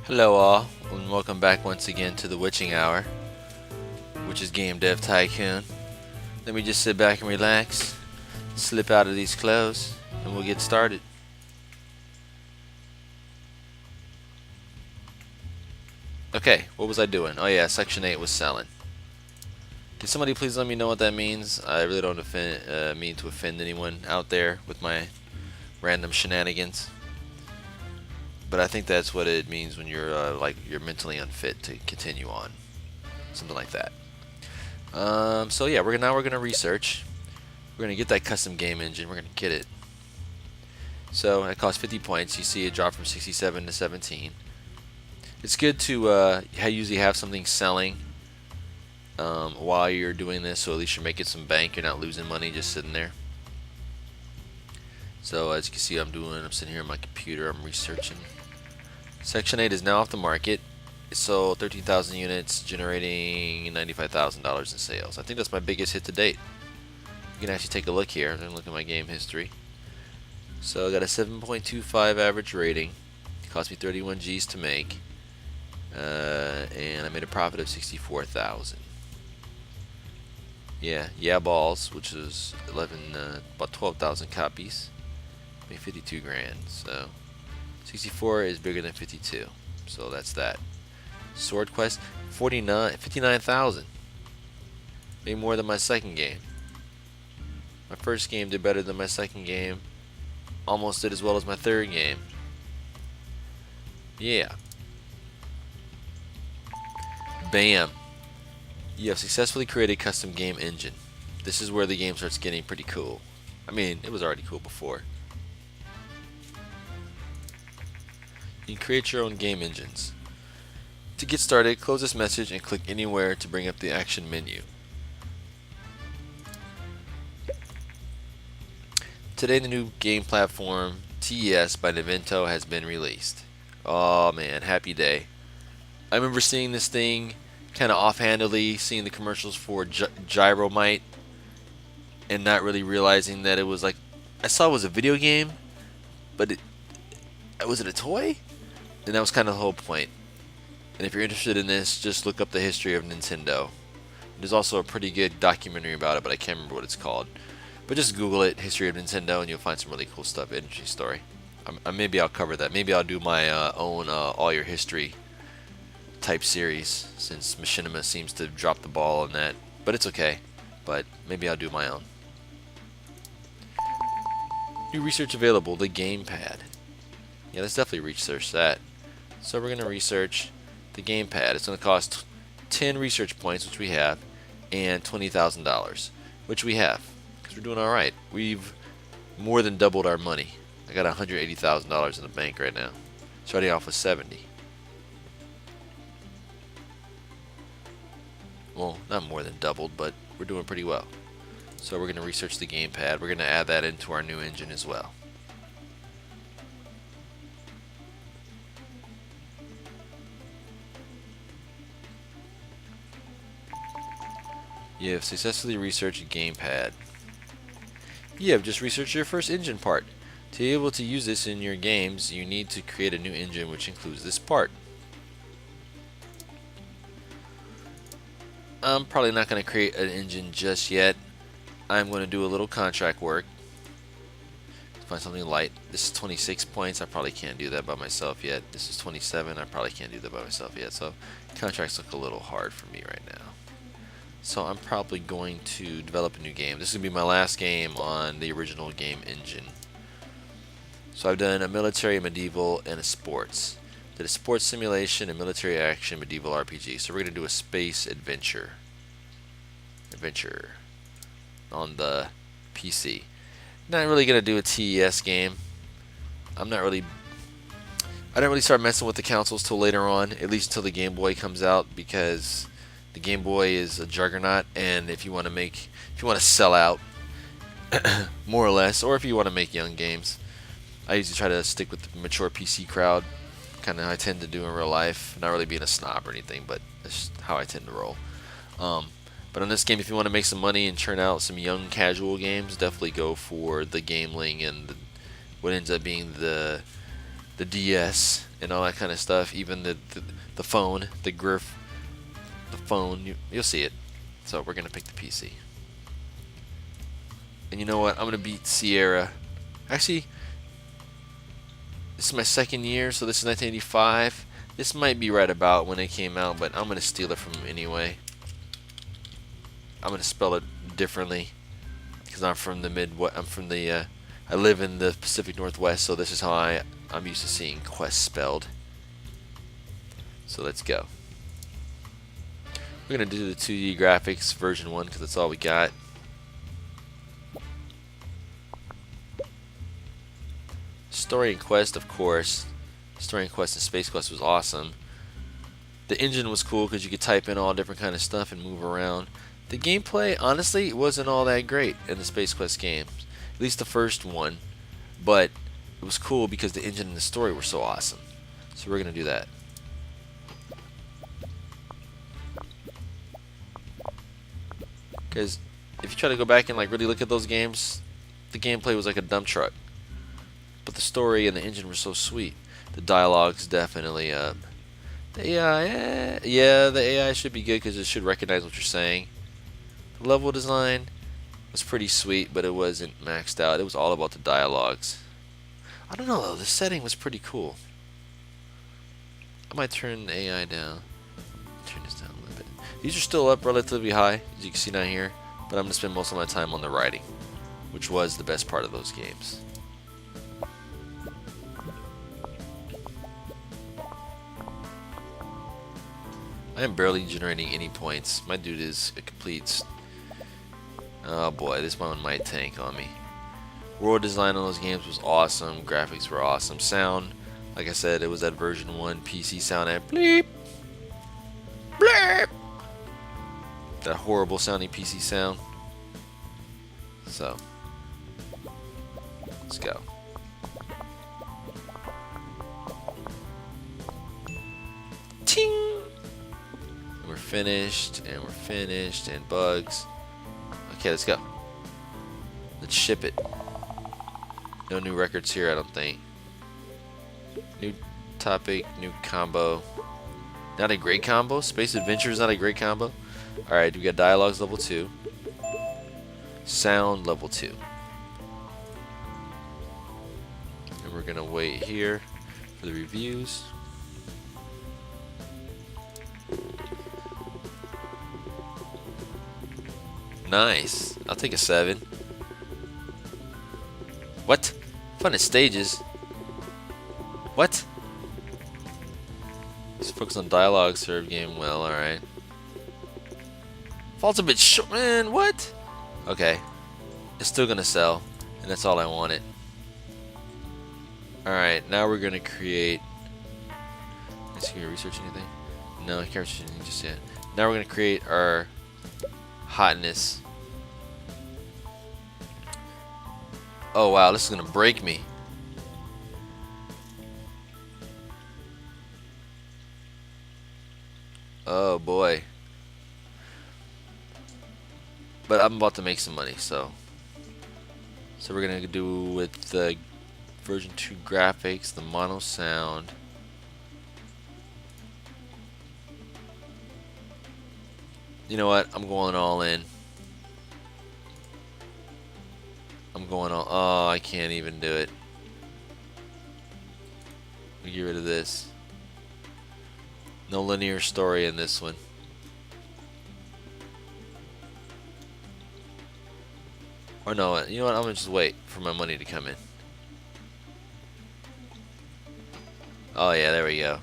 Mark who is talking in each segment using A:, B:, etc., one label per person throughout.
A: Hello all, and welcome back once again to the Witching Hour, which is Game Dev Tycoon. Let me just sit back and relax, slip out of these clothes, and we'll get started. Okay, what was I doing? Oh yeah, Section 8 was selling. Can somebody please let me know what that means? I really don't mean to offend anyone out there with my random shenanigans. But I think that's what it means when you're mentally unfit to continue on, something like that. So yeah, we're gonna research. We're gonna get that custom game engine. We're gonna get it. So it costs 50 points. You see it drop from 67 to 17. It's good to usually have something selling while you're doing this, so at least you're making some bank. You're not losing money just sitting there. So as you can see, I'm sitting here on my computer. I'm researching. Section 8 is now off the market. It sold 13,000 units, generating $95,000 in sales. I think that's my biggest hit to date. You can actually take a look here and look at my game history. So I got a 7.25 average rating. It cost me 31 G's to make, and I made a profit of 64,000. Yeah, balls, which is about 12,000 copies. Made 52 grand. So 64 is bigger than 52. So that's that. Sword Quest, 59,000. Made more than my second game. My first game did better than my second game. Almost did as well as my third game. Yeah. Bam. You have successfully created a custom game engine. This is where the game starts getting pretty cool. I mean, it was already cool before. You can create your own game engines. To get started, close this message and click anywhere to bring up the action menu. Today the new game platform TES by Nintenvto has been released. Oh man, happy day. I remember seeing this thing kind of offhandedly, seeing the commercials for Gyromite and not really realizing that it was like, I saw it was a video game, but was it a toy? And that was kind of the whole point. And if you're interested in this, just look up the history of Nintendo. There's also a pretty good documentary about it, but I can't remember what it's called. But just Google it, history of Nintendo, and you'll find some really cool stuff. Interesting story. Maybe I'll cover that. Maybe I'll do my own all your history type series, since Machinima seems to drop the ball on that. But it's okay. But maybe I'll do my own. New research available, the gamepad. Yeah, let's definitely research that. So we're going to research the gamepad. It's going to cost 10 research points, which we have, and $20,000, which we have. Because we're doing alright. We've more than doubled our money. I got $180,000 in the bank right now. Starting off with 70. Well, not more than doubled, but we're doing pretty well. So we're going to research the gamepad. We're going to add that into our new engine as well. You have successfully researched a gamepad. You have just researched your first engine part. To be able to use this in your games, you need to create a new engine which includes this part. I'm probably not going to create an engine just yet. I'm going to do a little contract work. Find something light. This is 26 points. I probably can't do that by myself yet. This is 27. I probably can't do that by myself yet. So contracts look a little hard for me right now. So I'm probably going to develop a new game. This is going to be my last game on the original game engine. So I've done a military, a medieval, and a sports. Did a sports simulation, a military action, medieval RPG. So we're going to do a space adventure. On the PC. Not really going to do a TES game. I don't really start messing with the consoles till later on, at least until the Game Boy comes out, because the Game Boy is a juggernaut, and if you want to sell out, more or less, or if you want to make young games, I usually try to stick with the mature PC crowd, kind of I tend to do in real life, not really being a snob or anything, but that's just how I tend to roll. But on this game, if you want to make some money and churn out some young casual games, definitely go for the Gameling and what ends up being the the DS and all that kind of stuff. Even the phone, the Griff, the phone. You'll see it. So we're gonna pick the PC. And you know what? I'm gonna beat Sierra. Actually, this is my second year, so this is 1985. This might be right about when it came out, but I'm gonna steal it from him anyway. I'm gonna spell it differently because I'm from the Midwest. I live in the Pacific Northwest, so this is how I'm used to seeing Qwest spelled. So let's go. We're gonna do the 2D graphics version 1 because that's all we got. Story and Qwest, of course. Story and Qwest and Space Quest was awesome. The engine was cool because you could type in all different kind of stuff and move around. The gameplay, honestly, wasn't all that great in the Space Quest games. At least the first one. But it was cool because the engine and the story were so awesome. So we're going to do that. Because if you try to go back and like really look at those games, the gameplay was like a dump truck. But the story and the engine were so sweet. The dialogue's definitely up. The AI, yeah, the AI should be good because it should recognize what you're saying. The level design was pretty sweet, but it wasn't maxed out. It was all about the dialogues. I don't know though, the setting was pretty cool. I might turn the AI down. Turn this down a little bit. These are still up relatively high, as you can see down here, but I'm going to spend most of my time on the writing, which was the best part of those games. I am barely generating any points. My dude is a complete... Oh boy, this one might tank on me. World design on those games was awesome. Graphics were awesome. Sound, like I said, it was that version 1 PC sound at bleep, bleep. That horrible sounding PC sound. So, let's go. Ting! We're finished, and bugs. Okay, let's go. Let's ship it. No new records here, I don't think. New topic, new combo. Not a great combo? Space Adventure is not a great combo? Alright, we got dialogues level 2. Sound level 2. And we're gonna wait here for the reviews. Nice. I'll take a 7. What? Fun stages. What? Just focus on dialogue, serve game well, alright. Falls a bit short, man, what? Okay. It's still gonna sell, and that's all I wanted. Alright, now we're gonna create... Let's see, research anything? No, I can't research anything just yet. Now we're gonna create our hotness. Oh wow, this is gonna break me. Oh boy. But I'm about to make some money, so we're gonna do with the version 2 graphics, the mono sound. You know what? I'm going all in. I'm going all... Oh, I can't even do it. Let me get rid of this. No linear story in this one. Or no, you know what? I'm gonna just wait for my money to come in. Oh yeah, there we go.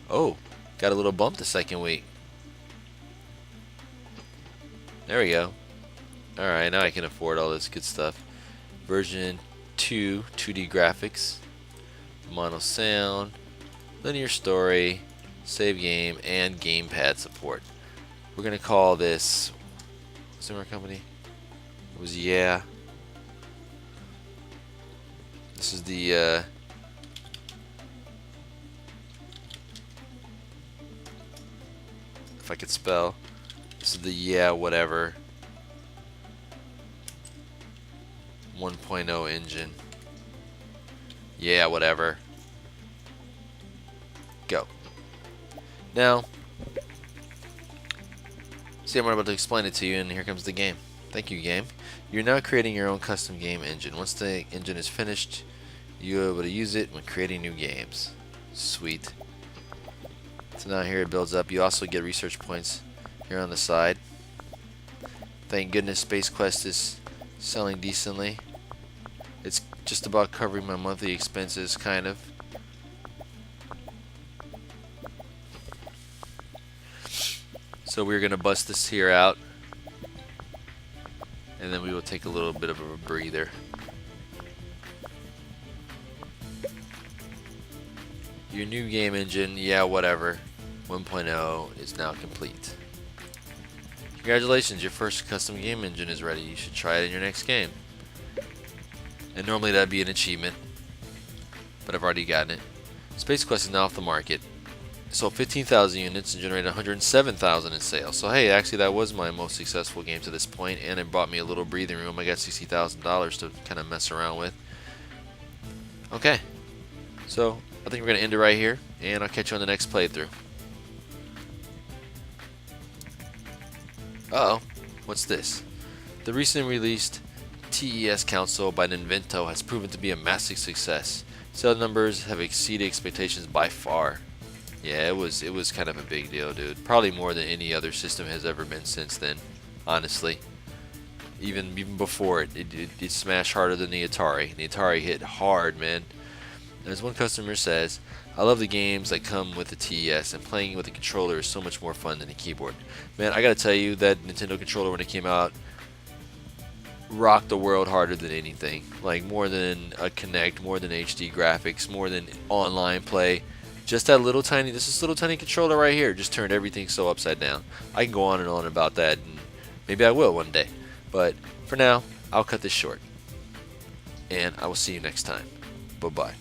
A: Oh, got a little bump the second week. There we go. Alright, now I can afford all this good stuff. Version 2, 2D graphics, mono sound, linear story, save game, and gamepad support. We're gonna call this... What's the name of our company? It was Yeah. This is the if I could spell. This is the Yeah whatever 1.0 engine. Yeah, whatever. Go. Now, see, I'm about to explain it to you, and here comes the game. Thank you, game. You're now creating your own custom game engine. Once the engine is finished, you're able to use it when creating new games. Sweet. So now here it builds up. You also get research points here on the side. Thank goodness Space Quest is selling decently. It's just about covering my monthly expenses, kind of. So we're going to bust this here out, and then we will take a little bit of a breather. Your new game engine, yeah, whatever, 1.0 is now complete. Congratulations, your first custom game engine is ready. You should try it in your next game. And normally that'd be an achievement, but I've already gotten it. Space Quest is now off the market. It sold 15,000 units and generated 107,000 in sales. So hey, actually that was my most successful game to this point, and it bought me a little breathing room. I got $60,000 to kind of mess around with. Okay, so I think we're going to end it right here, and I'll catch you on the next playthrough. Uh-oh, what's this? The recently released TES console by Nintenvto has proven to be a massive success. Sales numbers have exceeded expectations by far. Yeah, it was kind of a big deal, dude. Probably more than any other system has ever been since then, honestly. Even before it smashed harder than the Atari. The Atari hit hard, man. And as one customer says, I love the games that come with the TES, and playing with a controller is so much more fun than a keyboard. Man, I gotta tell you, that Nintendo controller when it came out rocked the world harder than anything. Like, more than a Kinect, more than HD graphics, more than online play. Just that little tiny, this little tiny controller right here just turned everything so upside down. I can go on and on about that, and maybe I will one day. But for now, I'll cut this short. And I will see you next time. Bye-bye.